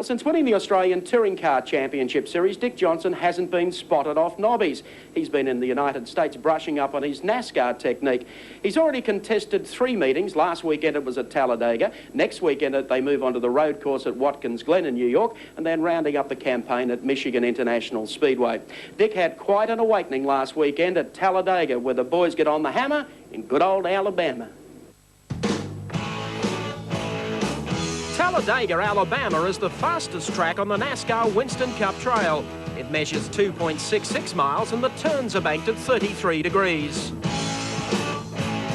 Well, since winning the Australian Touring Car Championship Series, Dick Johnson hasn't been spotted off nobbies. He's been in the United States brushing up on his NASCAR technique. He's already contested 3 meetings. Last weekend it was at Talladega. Next weekend they move on to the road course at Watkins Glen in New York, and then rounding up the campaign at Michigan International Speedway. Dick had quite an awakening last weekend at Talladega, where the boys get on the hammer in good old Alabama. Talladega, Alabama is the fastest track on the NASCAR Winston Cup Trail. It measures 2.66 miles and the turns are banked at 33 degrees.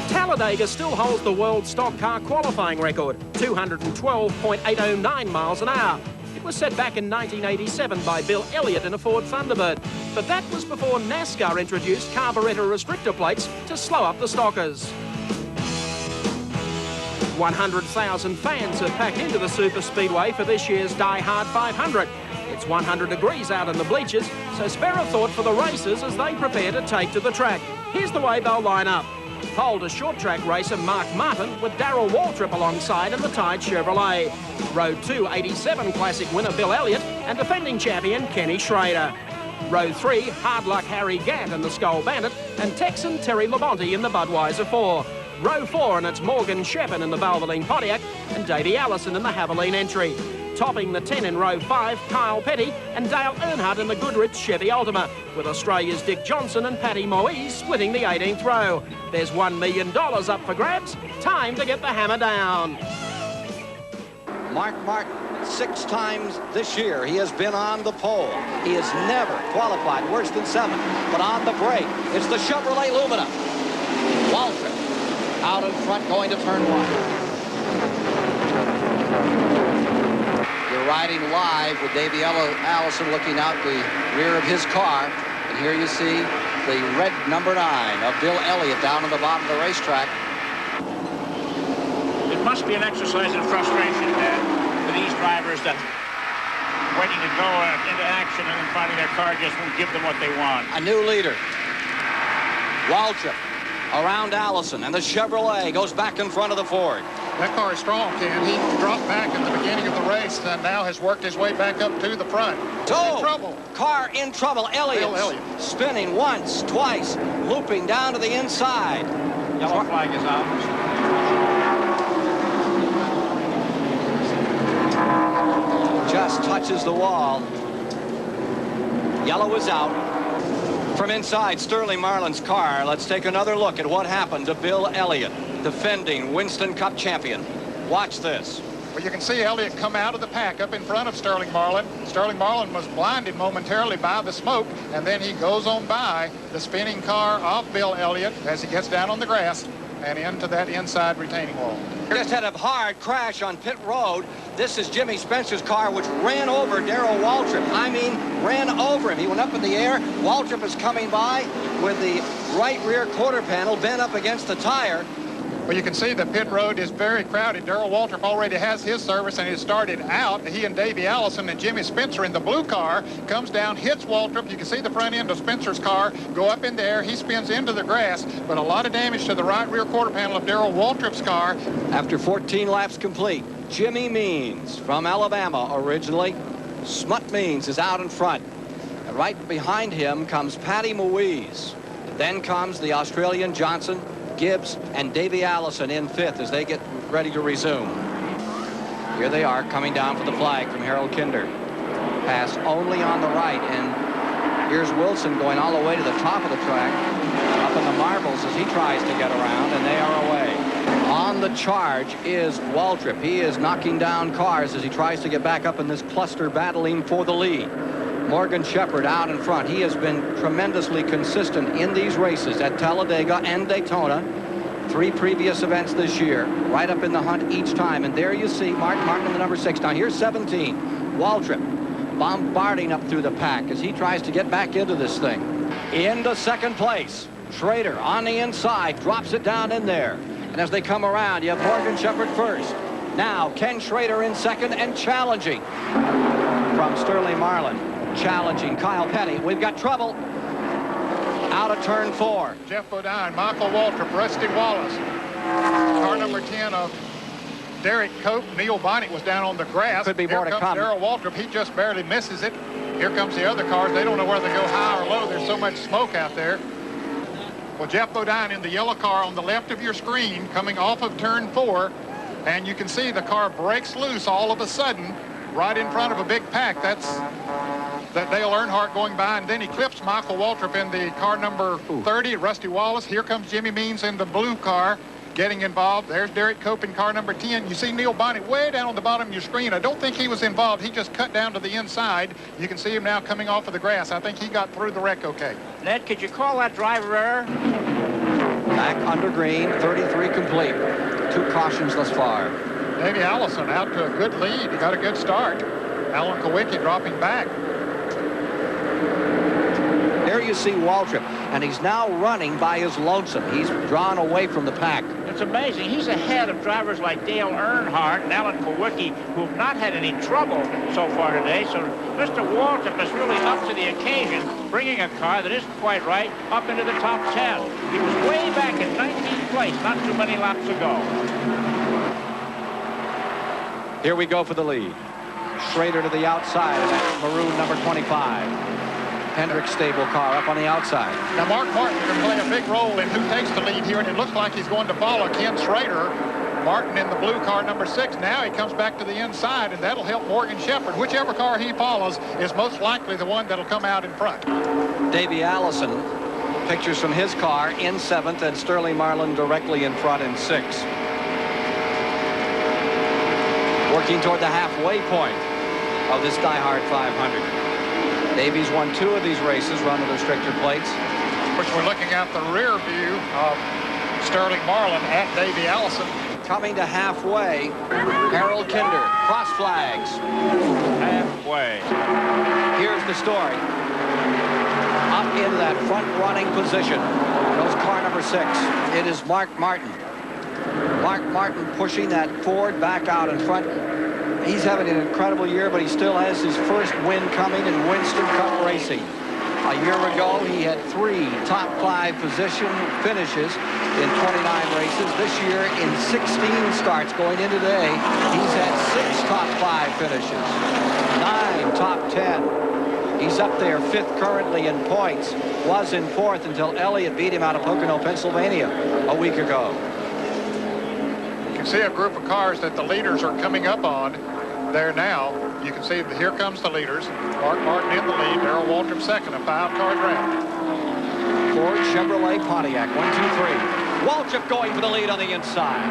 Talladega still holds the world stock car qualifying record, 212.809 miles an hour. It was set back in 1987 by Bill Elliott in a Ford Thunderbird, but that was before NASCAR introduced carburetor restrictor plates to slow up the stockers. 100,000 fans have packed into the Superspeedway for this year's DieHard 500. It's 100 degrees out in the bleachers, so spare a thought for the racers as they prepare to take to the track. Here's the way they'll line up. Pole to short track racer Mark Martin with Darrell Waltrip alongside in the Tide Chevrolet. Road 2 87 Classic winner Bill Elliott and defending champion Kenny Schrader. Row 3, Hard Luck Harry Gant in the Skull Bandit and Texan Terry Labonte in the Budweiser 4. Row 4 and it's Morgan Sheppard in the Valvoline Pontiac and Davey Allison in the Haviline entry. Topping the 10 in row 5, Kyle Petty and Dale Earnhardt in the Goodrich Chevy Ultima, with Australia's Dick Johnson and Patty Moise splitting the 18th row. There's $1 million up for grabs. Time to get the hammer down. Mark Martin, 6 times this year he has been on the pole. He has never qualified worse than 7, but on the break, it's the Chevrolet Lumina. Waltrip out in front going to turn 1. You're riding live with Davey Allison looking out the rear of his car. And here you see the red number 9 of Bill Elliott down on the bottom of the racetrack. It must be an exercise in frustration for these drivers that waiting to go into action and then finding their car just won't give them what they want. A new leader. Waltrip around Allison, and the Chevrolet goes back in front of the Ford. That car is strong, Ken. He dropped back at the beginning of the race and now has worked his way back up to the front. So, in trouble. Car in trouble. Elliott spinning once, twice, looping down to the inside. Yellow flag is out. Just touches the wall. Yellow is out. From inside Sterling Marlin's car, let's take another look at what happened to Bill Elliott, defending Winston Cup champion. Watch this. Well, you can see Elliott come out of the pack up in front of Sterling Marlin. Sterling Marlin was blinded momentarily by the smoke, and then he goes on by the spinning car of Bill Elliott as he gets down on the grass and into that inside retaining wall. Just had a hard crash on pit road. This is Jimmy Spencer's car, which ran over Darrell Waltrip. I mean, ran over him. He went up in the air. Waltrip is coming by with the right rear quarter panel bent up against the tire. Well, you can see the pit road is very crowded. Darrell Waltrip already has his service, and he started out. He and Davey Allison and Jimmy Spencer in the blue car comes down, hits Waltrip. You can see the front end of Spencer's car go up in the air. He spins into the grass, but a lot of damage to the right rear quarter panel of Darrell Waltrip's car. After 14 laps complete, Jimmy Means from Alabama originally. Smut Means is out in front. And right behind him comes Patty Moise. Then comes the Australian Johnson, Gibbs, and Davey Allison in 5th as they get ready to resume. Here they are coming down for the flag from Harold Kinder. Pass only on the right, and here's Wilson going all the way to the top of the track, up in the marbles as he tries to get around, and they are away. On the charge is Waltrip. He is knocking down cars as he tries to get back up in this cluster battling for the lead. Morgan Sheppard out in front. He has been tremendously consistent in these races at Talladega and Daytona. 3 previous events this year, right up in the hunt each time. And there you see Mark Martin in the number 6. Now here's 17, Waltrip, bombarding up through the pack as he tries to get back into this thing. Into 2nd place, Schrader on the inside, drops it down in there. And as they come around, you have Morgan Sheppard first. Now Ken Schrader in 2nd and challenging from Sterling Marlin. Challenging Kyle Petty. We've got trouble out of turn 4. Jeff Bodine, Michael Waltrip, Rusty Wallace. Car number 10 of Derek Cope. Neil Bonnet was down on the grass. Could be more to come. Darrell Waltrip. He just barely misses it. Here comes the other cars. They don't know whether to go high or low. There's so much smoke out there. Well, Jeff Bodine in the yellow car on the left of your screen coming off of turn 4. And you can see the car breaks loose all of a sudden right in front of a big pack. That's Dale Earnhardt going by, and then he clips Michael Waltrip in the car number 30, Rusty Wallace. Here comes Jimmy Means in the blue car getting involved. There's Derek Cope in car number 10. You see Neil Bonnet way down on the bottom of your screen. I don't think he was involved. He just cut down to the inside. You can see him now coming off of the grass. I think he got through the wreck okay. Ned, could you call that driver error? Back under green, 33 complete. 2 cautions thus far. Davey Allison out to a good lead. He got a good start. Alan Kowicki dropping back. There you see Waltrip, and he's now running by his lonesome. He's drawn away from the pack. It's amazing. He's ahead of drivers like Dale Earnhardt and Alan Kowicki, who have not had any trouble so far today. So Mr. Waltrip is really up to the occasion, bringing a car that isn't quite right up into the top 10. He was way back in 19th place not too many laps ago. Here we go for the lead. Schrader to the outside, and that's maroon number 25. Hendrick's stable car up on the outside. Now Mark Martin can play a big role in who takes the lead here, and it looks like he's going to follow Ken Schrader. Martin in the blue car number 6. Now he comes back to the inside, and that'll help Morgan Shepherd. Whichever car he follows is most likely the one that'll come out in front. Davey Allison, pictures from his car in 7th, and Sterling Marlin directly in front in 6th. Working toward the halfway point of this DieHard 500. Davies won 2 of these races, run with restrictor plates. Of course, we're looking at the rear view of Sterling Marlin at Davey Allison. Coming to halfway, Harold Kinder, cross flags. Halfway. Here's the story. Up in that front running position goes car number 6. It is Mark Martin. Mark Martin pushing that Ford back out in front. He's having an incredible year, but he still has his first win coming in Winston Cup racing. A year ago, he had 3 top 5 position finishes in 29 races. This year, in 16 starts going into today, he's had 6 top 5 finishes, 9 top 10. He's up there 5th currently in points. Was in 4th until Elliott beat him out of Pocono, Pennsylvania a week ago. You can see a group of cars that the leaders are coming up on there now. You can see that here comes the leaders. Mark Martin in the lead, Darrell Waltrip second, a 5-car draft. Ford, Chevrolet, Pontiac, 1, 2, 3. Waltrip going for the lead on the inside.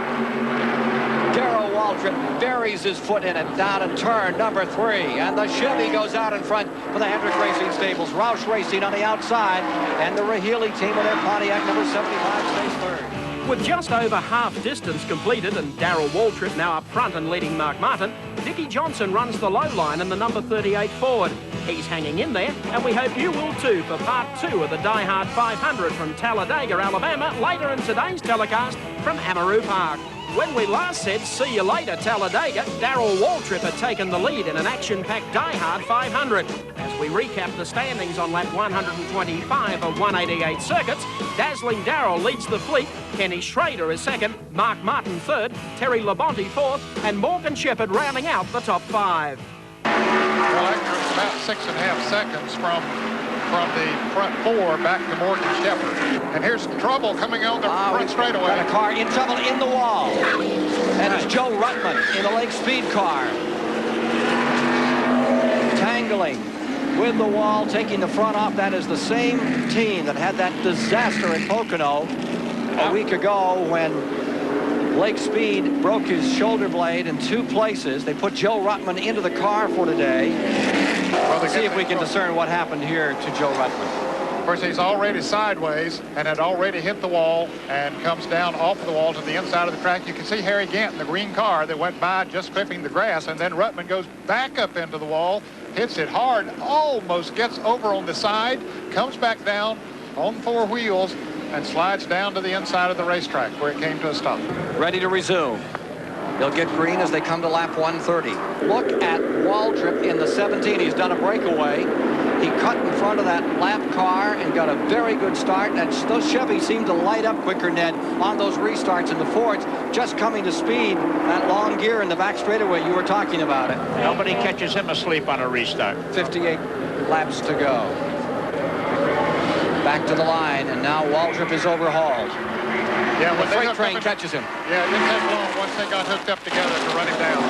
Darrell Waltrip buries his foot in it down in turn number 3, and the Chevy goes out in front for the Hendrick Racing Stables. Roush Racing on the outside, and the Rahili team with their Pontiac number 75 stays 3rd. With just over half distance completed and Darrell Waltrip now up front and leading Mark Martin, Dickie Johnson runs the low line in the number 38 Ford. He's hanging in there, and we hope you will too for part 2 of the DieHard 500 from Talladega, Alabama, later in today's telecast from Amaru Park. When we last said, see you later, Talladega, Darrell Waltrip had taken the lead in an action-packed DieHard 500. As we recap the standings on lap 125 of 188 circuits, Dazzling Darrell leads the fleet, Kenny Schrader is second, Mark Martin third, Terry Labonte fourth, and Morgan Shepherd rounding out the top 5. Well, after about 6.5 seconds from the front 4 back to Morgan Shepherd. And here's some trouble coming on the front straightaway. Got a car in trouble in the wall. And it's Joe Ruttman in a Lake Speed car. Tangling with the wall, taking the front off. That is the same team that had that disaster in Pocono a week ago when Lake Speed broke his shoulder blade in 2 places. They put Joe Ruttman into the car for today. Well, let's see if we can discern what happened here to Joe Ruttman. Of course, he's already sideways and had already hit the wall and comes down off the wall to the inside of the track. You can see Harry Gant in the green car that went by just clipping the grass, and then Ruttman goes back up into the wall, hits it hard, almost gets over on the side, comes back down on 4 wheels, and slides down to the inside of the racetrack where it came to a stop. Ready to resume. They'll get green as they come to lap 130. Look at Waltrip in the 17. He's done a breakaway. He cut in front of that lap car and got a very good start. And those Chevys seem to light up quicker, Ned, on those restarts, and the Fords just coming to speed. That long gear in the back straightaway, you were talking about it. Nobody catches him asleep on a restart. 58 laps to go. Back to the line, and now Waltrip is overhauled. Yeah, The freight train catches him. Yeah, it didn't take long once they got hooked up together to run him down.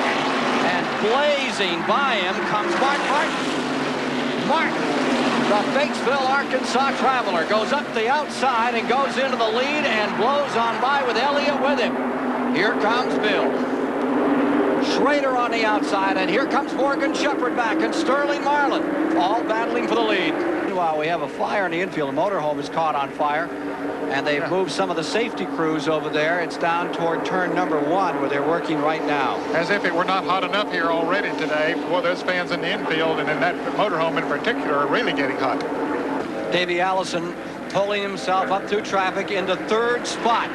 And blazing by him comes Martin. Martin, the Batesville, Arkansas traveler, goes up the outside and goes into the lead and blows on by with Elliott with him. Here comes Bill. Schrader on the outside, and here comes Morgan Shepherd back, and Sterling Marlin, all battling for the lead. Meanwhile, we have a fire in the infield. The motorhome is caught on fire, and they've moved some of the safety crews over there. It's down toward turn number 1, where they're working right now. As if it were not hot enough here already today. Boy, those fans in the infield and in that motorhome in particular are really getting hot. Davey Allison pulling himself up through traffic into 3rd spot.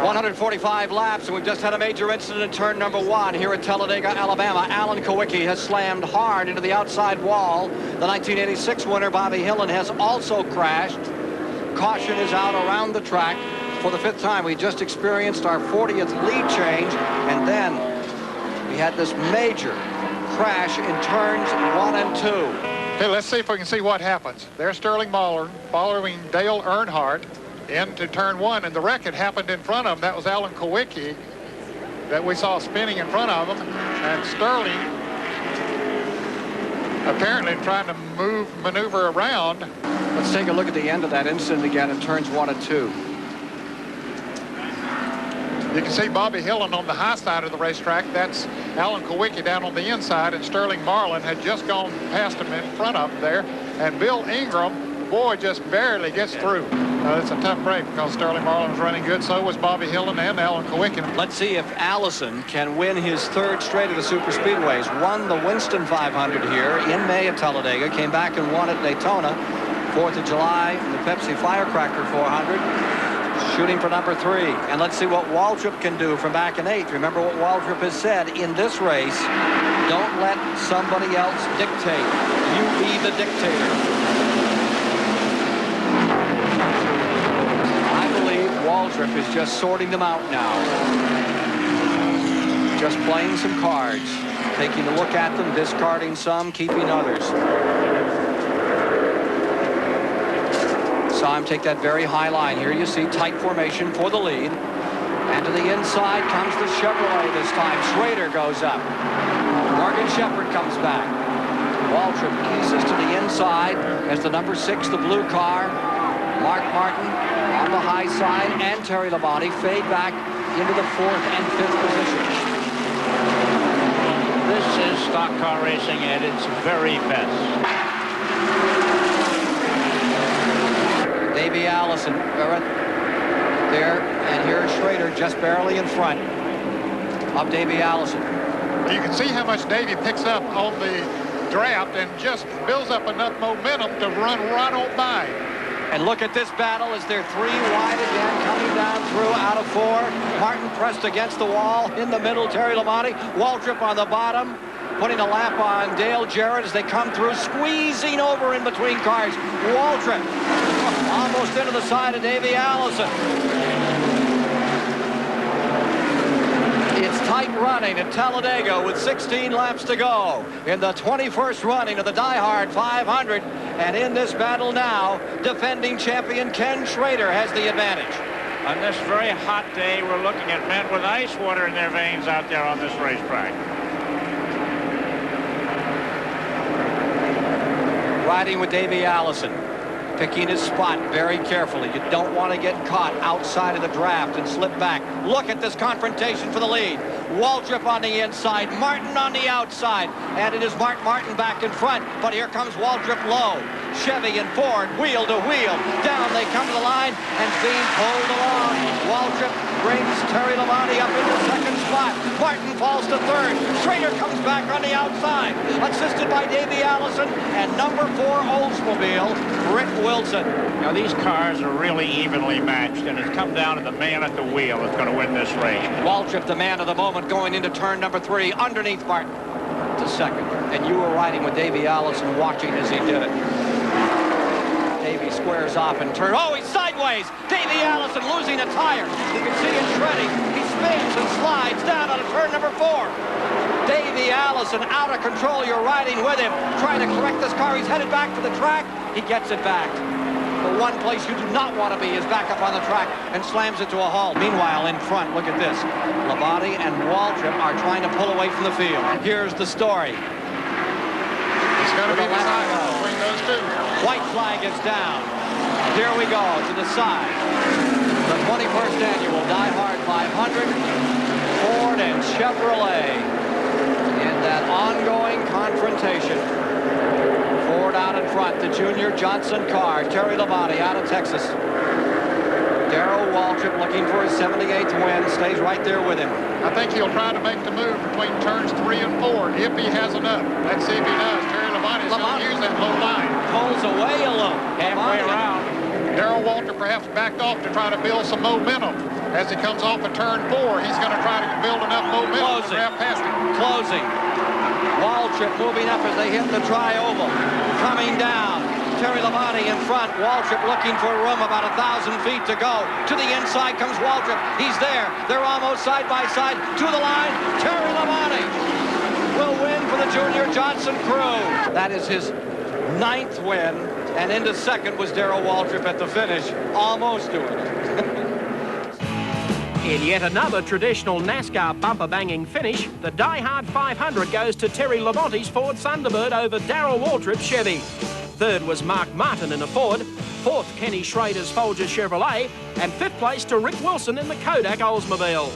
145 laps, and we've just had a major incident in turn number 1 here at Talladega, Alabama. Alan Kowicki has slammed hard into the outside wall. The 1986 winner, Bobby Hillen, has also crashed. Caution is out around the track for the 5th time. We just experienced our 40th lead change, and then we had this major crash in turns 1 and 2. Okay, let's see if we can see what happens. There's Sterling Marlin following Dale Earnhardt into turn 1, and the wreck had happened in front of him. That was Alan Kowicki that we saw spinning in front of him, and Sterling apparently trying to maneuver around. Let's take a look at the end of that incident again in turns 1 and 2. You can see Bobby Hillen on the high side of the racetrack. That's Alan Kowicki down on the inside, and Sterling Marlin had just gone past him in front of him there, and Bill Ingram, boy, just barely gets through. It's a tough break because Sterling Marlin was running good. So was Bobby Hillen and Alan Kowicki. Let's see if Allison can win his 3rd straight of the super speedways. Won the Winston 500 here in May at Talladega. Came back and won at Daytona. 4th of July, the Pepsi Firecracker 400. Shooting for number 3. And let's see what Waltrip can do from back in 8th. Remember what Waltrip has said in this race. Don't let somebody else dictate. You be the dictator. Waltrip is just sorting them out now. Just playing some cards. Taking a look at them, discarding some, keeping others. Saw him take that very high line. Here you see tight formation for the lead. And to the inside comes the Chevrolet this time. Schrader goes up. Morgan Shepherd comes back. Waltrip eases to the inside as the number 6, the blue car. Mark Martin on the high side, and Terry Labonte fade back into the 4th and 5th positions. This is stock car racing at its very best. Davey Allison there, and here's Schrader just barely in front of Davey Allison. You can see how much Davey picks up on the draft and just builds up enough momentum to run right on by. And look at this battle as they're 3 wide again, coming down through out of 4. Martin pressed against the wall in the middle. Terry Labonte, Waltrip on the bottom, putting a lap on Dale Jarrett as they come through, squeezing over in between cars. Waltrip almost into the side of Davey Allison. It's tight running at Talladega with 16 laps to go in the 21st running of the DieHard 500. And in this battle now, defending champion Ken Schrader has the advantage. On this very hot day, we're looking at men with ice water in their veins out there on this racetrack. Riding with Davey Allison, picking his spot very carefully. You don't want to get caught outside of the draft and slip back. Look at this confrontation for the lead. Waltrip on the inside, Martin on the outside, and it is Mark Martin back in front, but here comes Waltrip low. Chevy and Ford, wheel to wheel. Down they come to the line, and being pulled along. Waltrip brings Terry Labonte up into 2nd spot. Martin falls to 3rd. Schrader comes back on the outside, assisted by Davey Allison, and number 4 Oldsmobile, Rick Wilson. Now, these cars are really evenly matched, and it's come down to the man at the wheel that's going to win this race. Waltrip, the man of the moment, going into turn number 3 underneath Martin. to second. And you were riding with Davey Allison watching as he did it. Davey squares off and turns. Oh, he's sideways. Davey Allison losing a tire. You can see it shredding. He spins and slides down on turn number 4. Davey Allison out of control. You're riding with him, trying to correct this car. He's headed back to the track. He gets it back. The one place you do not want to be is back up on the track and slams it to a halt. Meanwhile, in front, look at this. Labonte and Waltrip are trying to pull away from the field. Here's the story. It's going to be decided between those two. White flag is down. Here we go to the side. The 21st annual DieHard 500, Ford and Chevrolet in that ongoing confrontation. Ford out in front, the Junior Johnson car. Terry Labonte out of Texas. Darrell Waltrip looking for his 78th win, stays right there with him. I think he'll try to make the move between turns 3 and 4 if he has enough. Let's see if he does. Terry Labonte is going to use that low line. Pulls away a little. Halfway around. Darrell Waltrip perhaps backed off to try to build some momentum. As he comes off of turn 4, he's going to try to build enough momentum to grab past him. Closing. Waltrip moving up as they hit the tri-oval. Coming down. Terry Labonte in front. Waltrip looking for room, about 1,000 feet to go. To the inside comes Waltrip. He's there. They're almost side by side. To the line. Terry Labonte will win for the Junior Johnson crew. That is his 9th win. And into second was Darrell Waltrip at the finish. Almost doing it. In yet another traditional NASCAR bumper-banging finish, the DieHard 500 goes to Terry Labonte's Ford Thunderbird over Darrell Waltrip's Chevy. Third was Mark Martin in a Ford. Fourth, Kenny Schrader's Folger Chevrolet. And 5th place to Rick Wilson in the Kodak Oldsmobile.